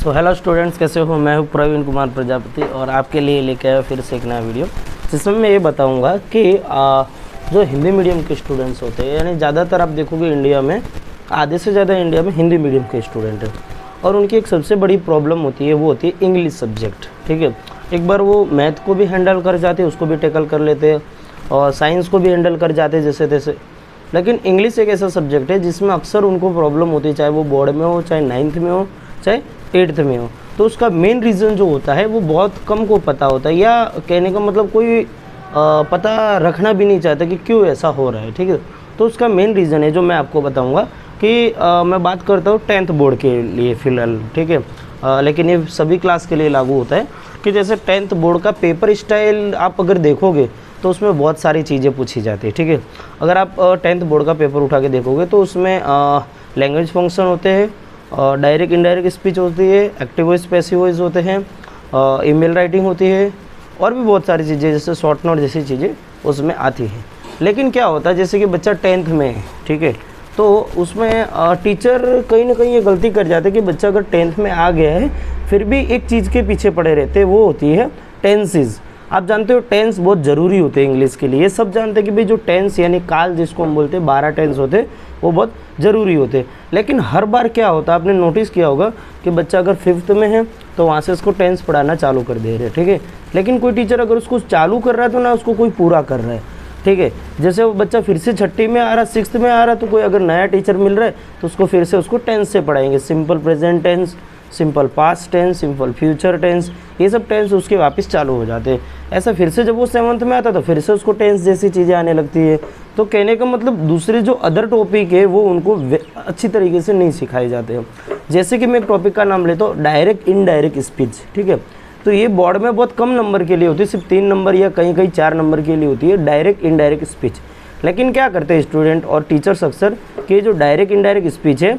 So hello students, कैसे हो? मैं हूं प्रवीण कुमार प्रजापति और आपके लिए लेके आया फिर से एक नया वीडियो, जिसमें मैं ये बताऊंगा कि जो हिंदी मीडियम के स्टूडेंट्स होते हैं, यानी ज़्यादातर आप देखोगे इंडिया में आधे से ज़्यादा इंडिया में हिंदी मीडियम के स्टूडेंट हैं और उनकी एक सबसे बड़ी प्रॉब्लम होती है, वो होती है इंग्लिश सब्जेक्ट। ठीक है, एक बार वो मैथ को भी हैंडल कर जाते हैं, उसको भी टैकल कर लेते हैं और साइंस को भी हैंडल कर जाते हैं जैसे तैसे, लेकिन इंग्लिश एक ऐसा सब्जेक्ट है जिसमें अक्सर उनको प्रॉब्लम होती है, चाहे वो बोर्ड में हो, चाहे 9th में हो, चाहे 8th में हो। तो उसका मेन रीज़न जो होता है वो बहुत कम को पता होता है, या कहने का मतलब कोई पता रखना भी नहीं चाहता कि क्यों ऐसा हो रहा है। ठीक है, तो उसका मेन रीज़न है जो मैं आपको बताऊंगा कि मैं बात करता हूँ 10th बोर्ड के लिए फ़िलहाल। ठीक है, लेकिन ये सभी क्लास के लिए लागू होता है कि जैसे 10th बोर्ड का पेपर स्टाइल आप अगर देखोगे तो उसमें बहुत सारी चीज़ें पूछी जाती है। ठीक है, अगर आप 10th बोर्ड का पेपर उठा के देखोगे तो उसमें लैंग्वेज फंक्शन होते हैं, डायरेक्ट इनडायरेक्ट स्पीच होती है, एक्टिव वॉइस पैसिव वॉइस होते हैं, ईमेल राइटिंग होती है और भी बहुत सारी चीज़ें जैसे शॉर्ट नोट जैसी चीज़ें उसमें आती हैं। लेकिन क्या होता है, जैसे कि बच्चा 10th में है, ठीक है, तो उसमें टीचर कहीं ना कहीं ये गलती कर जाते हैं कि बच्चा अगर 10th में आ गया है फिर भी एक चीज़ के पीछे पड़े रहते हैं, वो होती है टेंसेस। आप जानते हो टेंस बहुत ज़रूरी होते हैं इंग्लिश के लिए। सब जानते हैं कि भाई जो टेंस यानी काल जिसको हम बोलते हैं 12 टेंस होते हैं वो बहुत ज़रूरी होते हैं। लेकिन हर बार क्या होता है, आपने नोटिस किया होगा कि बच्चा अगर 5th में है तो वहाँ से उसको टेंस पढ़ाना चालू कर दे रहे हैं। ठीक है, लेकिन कोई टीचर अगर उसको चालू कर रहा है तो ना उसको कोई पूरा कर रहा है। ठीक है, जैसे वो बच्चा फिर से 6ठी में आ रहा है, 6th में आ रहा है, तो कोई अगर नया टीचर मिल रहा है तो उसको फिर से उसको टेंस से पढ़ाएंगे। Simple present tense, simple past tense, simple future tense, ये सब टेंस उसके वापस चालू हो जाते हैं। ऐसा फिर से जब वो 7th में आता तो फिर से उसको टेंस जैसी चीज़ें आने लगती है। तो कहने का मतलब दूसरे जो अदर टॉपिक है वो उनको अच्छी तरीके से नहीं सिखाए जाते हैं। जैसे कि मैं एक टॉपिक का नाम लेता हूँ, डायरेक्ट इनडायरेक्ट स्पीच। ठीक है, तो ये बोर्ड में बहुत कम नंबर के लिए होती है, सिर्फ 3 नंबर या कहीं कहीं 4 नंबर के लिए होती है डायरेक्ट इनडायरेक्ट स्पीच। लेकिन क्या करते हैं स्टूडेंट और टीचर्स अक्सर कि जो डायरेक्ट इनडायरेक्ट स्पीच है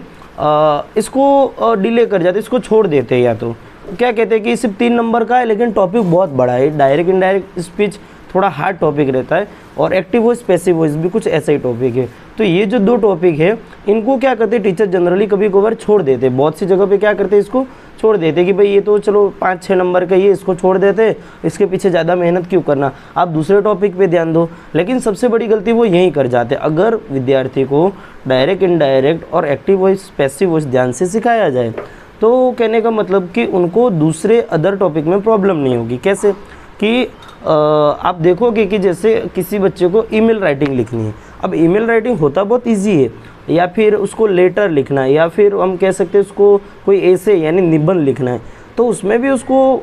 इसको डिले कर जाते, इसको छोड़ देते हैं, या तो क्या कहते हैं कि सिर्फ 3 नंबर का है लेकिन टॉपिक बहुत बड़ा है। डायरेक्ट इनडायरेक्ट स्पीच थोड़ा हार्ड टॉपिक रहता है और एक्टिव वॉइस पैसिव वॉइस भी कुछ ऐसा ही टॉपिक है। तो ये जो 2 टॉपिक है इनको क्या करते हैं टीचर जनरली कभी कभार छोड़ देते हैं। बहुत सी जगह पे क्या करते हैं, इसको छोड़ देते कि भाई ये तो चलो 5-6 नंबर का, ये इसको छोड़ देते, इसके पीछे ज़्यादा मेहनत क्यों करना, आप दूसरे टॉपिक पे ध्यान दो। लेकिन सबसे बड़ी गलती वो यही कर जाते। अगर विद्यार्थी को डायरेक्ट इनडायरेक्ट और एक्टिव वॉइस पैसिव वॉइस ध्यान से सिखाया जाए तो कहने का मतलब कि उनको दूसरे अदर टॉपिक में प्रॉब्लम नहीं होगी। कैसे कि आप देखोगे कि जैसे किसी बच्चे को ईमेल राइटिंग लिखनी है, अब ईमेल राइटिंग होता बहुत इजी है, या फिर उसको लेटर लिखना है, या फिर हम कह सकते हैं उसको कोई ऐसे यानी निबंध लिखना है, तो उसमें भी उसको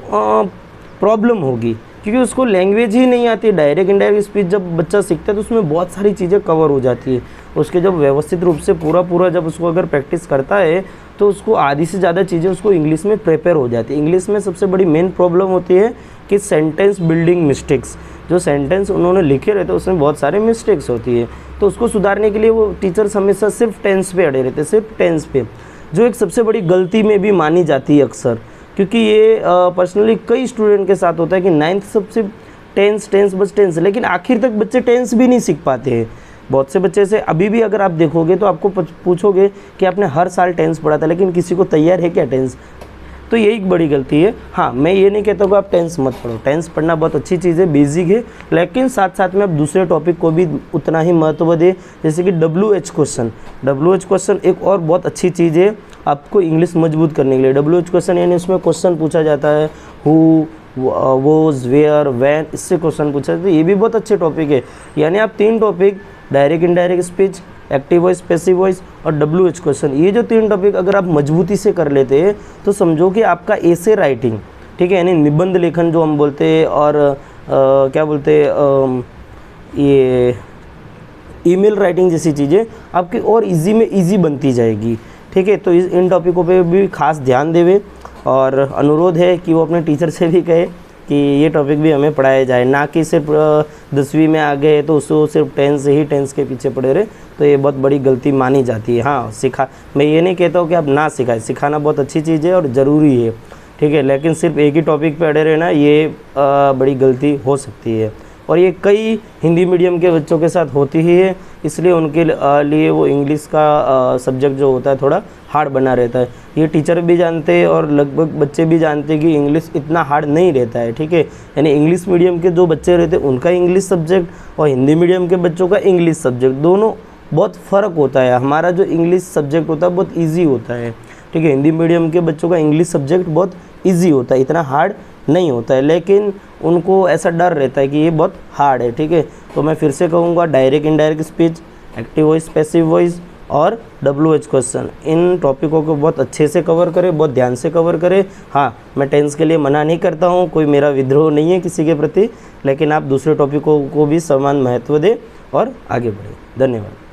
प्रॉब्लम होगी क्योंकि उसको लैंग्वेज ही नहीं आती। डायरेक्ट इनडायरेक्ट स्पीच जब बच्चा सीखता है तो उसमें बहुत सारी चीज़ें कवर हो जाती है। उसके जब व्यवस्थित रूप से पूरा जब उसको अगर प्रैक्टिस करता है तो उसको आधी से ज़्यादा चीज़ें उसको इंग्लिश में प्रिपेयर हो जाती है। इंग्लिश में सबसे बड़ी मेन प्रॉब्लम होती है कि सेंटेंस बिल्डिंग मिस्टेक्स, जो सेंटेंस उन्होंने लिखे रहते हैं उसमें बहुत सारे मिस्टेक्स होती है। तो उसको सुधारने के लिए वो टीचर्स हमेशा सिर्फ टेंस पे अड़े रहते हैं, सिर्फ टेंस पे, जो एक सबसे बड़ी गलती में भी मानी जाती है अक्सर। क्योंकि ये पर्सनली कई स्टूडेंट के साथ होता है कि 9th सबसे टेंस बस टेंस, लेकिन आखिर तक बच्चे टेंस भी नहीं सीख पाते हैं। बहुत से बच्चे से अभी भी अगर आप देखोगे तो आपको पूछोगे कि आपने हर साल टेंस पढ़ा था, लेकिन किसी को तैयार है क्या टेंस? तो यही एक बड़ी गलती है। हाँ, मैं ये नहीं कहता कि आप टेंस मत पढ़ो, टेंस पढ़ना बहुत अच्छी चीज़ है, बेसिक है, लेकिन साथ साथ में आप दूसरे टॉपिक को भी उतना ही महत्व दें। जैसे कि WH क्वेश्चन एक और बहुत अच्छी चीज़ है आपको इंग्लिश मजबूत करने के लिए। WH क्वेश्चन यानी उसमें क्वेश्चन पूछा जाता है, हु, वॉज, वेयर, व्हेन, इससे क्वेश्चन पूछा जाता है। ये भी बहुत अच्छे टॉपिक है। यानी आप 3 topic, direct indirect speech, active voice passive voice और WH क्वेश्चन, ये जो 3 टॉपिक अगर आप मजबूती से कर लेते हैं तो समझो कि आपका ऐसे राइटिंग, ठीक है, यानी निबंध लेखन जो हम बोलते हैं, और क्या बोलते हैं, ये ईमेल राइटिंग जैसी चीज़ें आपकी और इजी में इजी बनती जाएगी। ठीक है, तो इन टॉपिकों पे भी खास ध्यान देवे और अनुरोध है कि वो अपने टीचर से भी कहे कि ये टॉपिक भी हमें पढ़ाया जाए, ना कि सिर्फ 10वीं में आ गए तो उसको सिर्फ टेंस के पीछे पड़े रहे, तो ये बहुत बड़ी गलती मानी जाती है। हाँ, मैं ये नहीं कहता हूँ कि आप ना सिखाएं, सिखाना बहुत अच्छी चीज़ है और ज़रूरी है, ठीक है, लेकिन सिर्फ एक ही टॉपिक पे अड़े रहना ये बड़ी गलती हो सकती है। और ये कई हिंदी मीडियम के बच्चों के साथ होती ही है, इसलिए उनके लिए वो इंग्लिश का सब्जेक्ट जो होता है थोड़ा हार्ड बना रहता है। ये टीचर भी जानते हैं और लगभग बच्चे भी जानते हैं कि इंग्लिश इतना हार्ड नहीं रहता है, ठीक है। यानी इंग्लिश मीडियम के जो बच्चे रहते हैं उनका इंग्लिश सब्जेक्ट और हिंदी मीडियम के बच्चों का इंग्लिश सब्जेक्ट, दोनों बहुत फ़र्क होता है। हमारा जो इंग्लिश सब्जेक्ट होता है बहुत ईजी होता है, ठीक है। हिंदी मीडियम के बच्चों का इंग्लिश सब्जेक्ट बहुत ईजी होता है, इतना हार्ड नहीं होता है, लेकिन उनको ऐसा डर रहता है कि ये बहुत हार्ड है, ठीक है। तो मैं फिर से कहूँगा, direct indirect speech, active voice, passive voice और WH क्वेश्चन, इन टॉपिकों को बहुत अच्छे से कवर करें, बहुत ध्यान से कवर करें। हाँ, मैं टेंस के लिए मना नहीं करता हूँ, कोई मेरा विद्रोह नहीं है किसी के प्रति, लेकिन आप दूसरे टॉपिकों को भी समान महत्व दें और आगे बढ़ें। धन्यवाद।